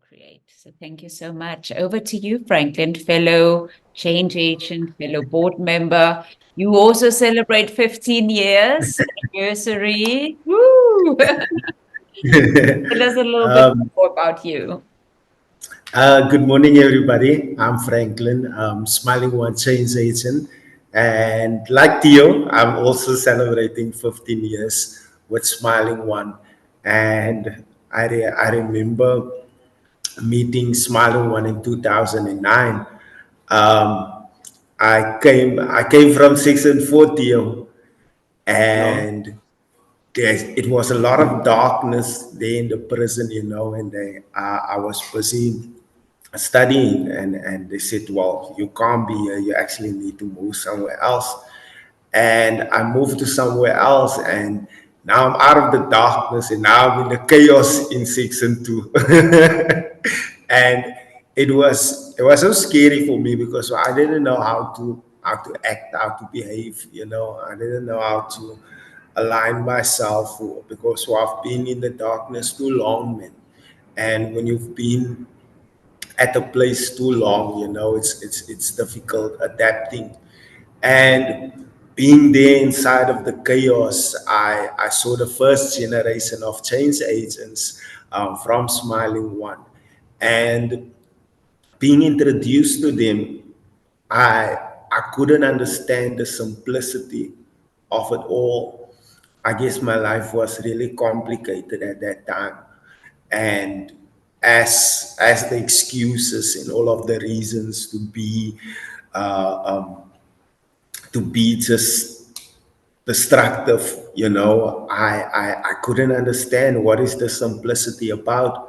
Great. So thank you so much. Over to you, Franklin, fellow change agent, fellow board member. You also celebrate 15 years anniversary. Woo! Tell us a little bit Um, more about you. Good morning, everybody. I'm Franklin, SmilingOne Change Agent. And like Theo, I'm also celebrating 15 years with Smiling One. And I remember meeting Smiling One in 2009. Um, I came from 6 and 4, Theo, No. and it was a lot of darkness there in the prison, and I was busy studying, and they said, well, you can't be here, you actually need to move somewhere else. And I moved to somewhere else, and now I'm out of the darkness, and now I'm in the chaos in 6 and 2. And it was so scary for me because I didn't know how to act, how to behave, I didn't know how to align myself, because I've been in the darkness too long, man. And when you've been at a place too long, it's difficult adapting. And being there inside of the chaos, I saw the first generation of change agents, from Smiling One. And being introduced to them, I I couldn't understand the simplicity of it all. I guess my life was really complicated at that time. And as the excuses and all of the reasons uh, um, to be just destructive, I couldn't understand what is the simplicity about.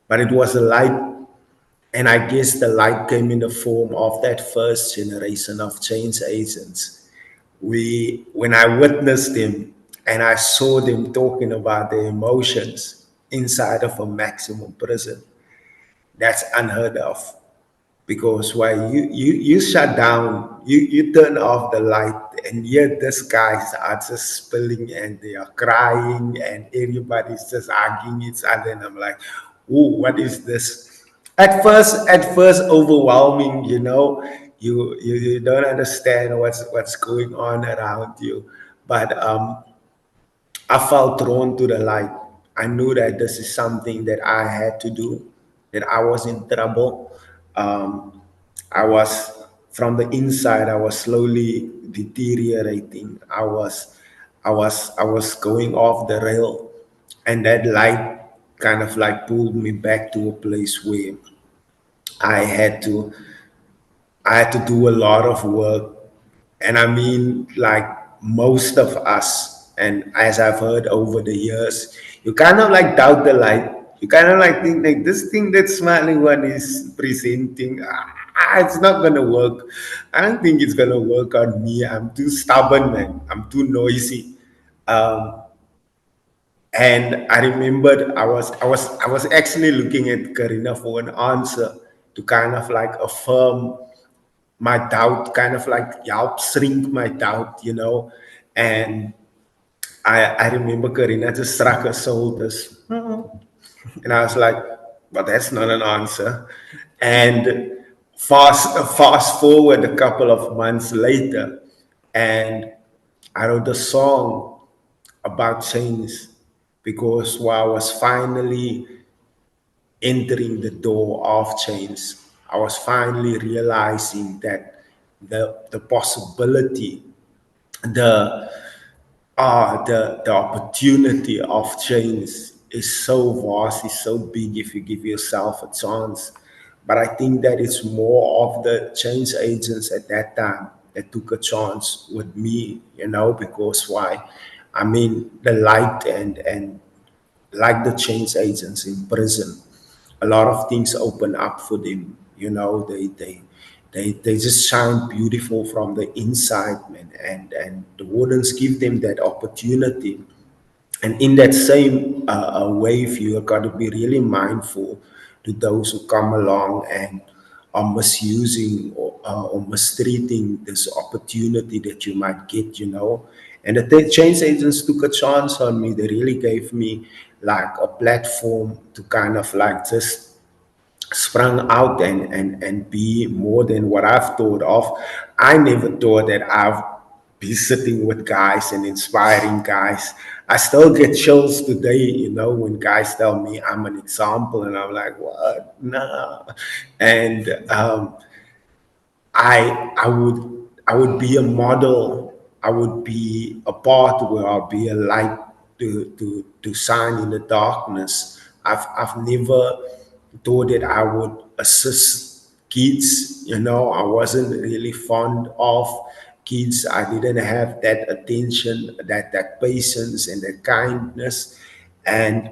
But it was a light, and I guess the light came in the form of that first generation of change agents. When I witnessed them and I saw them talking about their emotions inside of a maximum prison, that's unheard of. Because why you shut down, you turn off the light, and yet these guys are just spilling and they are crying and everybody's just arguing each other, and I'm like, oh, what is this? At first overwhelming, you don't understand what's going on around you. But I felt drawn to the light. I knew that this is something that I had to do, that I was in trouble. Um, I was, from the inside, I was slowly deteriorating. I was going off the rail, and that light kind of like pulled me back to a place where I had to I had to do a lot of work. And I mean, like most of us, and as I've heard over the years, you kind of like doubt the light. You kind of like think like this thing that Smiling One is presenting, it's not gonna work. I don't think it's gonna work on me. I'm too stubborn, man. I'm too noisy. Um, and I remembered I was actually looking at Karina for an answer to kind of like affirm my doubt, kind of like help shrink my doubt, And I remember Karina just struck her shoulders. And I was like, but that's not an answer. And fast forward a couple of months later, and I wrote a song about change, because while I was finally entering the door of change, I was finally realizing that the possibility, the the opportunity of change is so vast, is so big if you give yourself a chance. But I think that it's more of the change agents at that time that took a chance with me, because why? I mean, the light, and like the change agents in prison, a lot of things open up for them. They just shine beautiful from the inside, man, and the wardens give them that opportunity. And in that same wave, you have got to be really mindful to those who come along and are misusing, or mistreating this opportunity that you might get, And the change agents took a chance on me. They really gave me like a platform to kind of like just sprung out and be more than what I've thought of. I never thought that I've be sitting with guys and inspiring guys. I still get chills today, you know, when guys tell me I'm an example, and I'm like, what? Nah. And I would be a model. I would be a part where I'll be a light to shine in the darkness. I've never thought that I would assist kids. You know, I wasn't really fond of kids. I didn't have that attention, that patience, and that kindness. And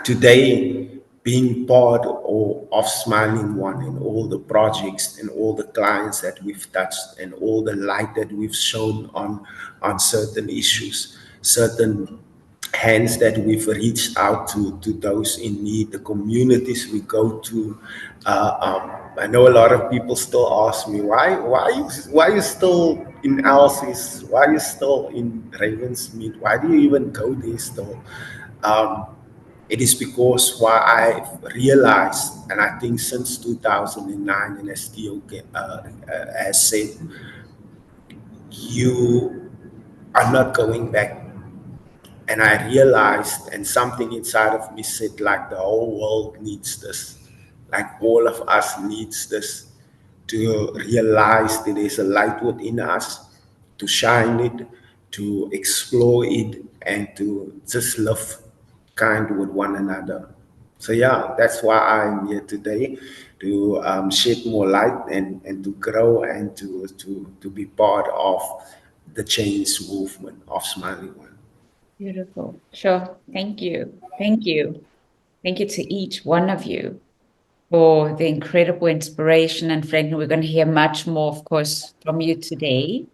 today, being part of Smiling One and all the projects and all the clients that we've touched and all the light that we've shown on certain issues, certain hands that we've reached out to those in need, the communities we go to. I know a lot of people still ask me, why you still in Elsie's? Why are you still in Ravensmead? Why do you even go there still? Um, it is because why I've realized, and I think since 2009, and as Theo has said, you are not going back. And I realized, and something inside of me said, like the whole world needs this, like all of us needs this, to realize that there's a light within us, to shine it, to explore it, and to just live kind with one another. So yeah, that's why I'm here today, to shed more light and to grow and to be part of the change movement of Smiling One. Beautiful. Sure. Thank you. Thank you. Thank you to each one of you for the incredible inspiration. And Franklin, we're going to hear much more, of course, from you today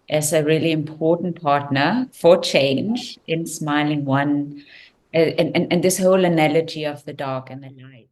as a really important partner for change in Smiling One, and this whole analogy of the dark and the light.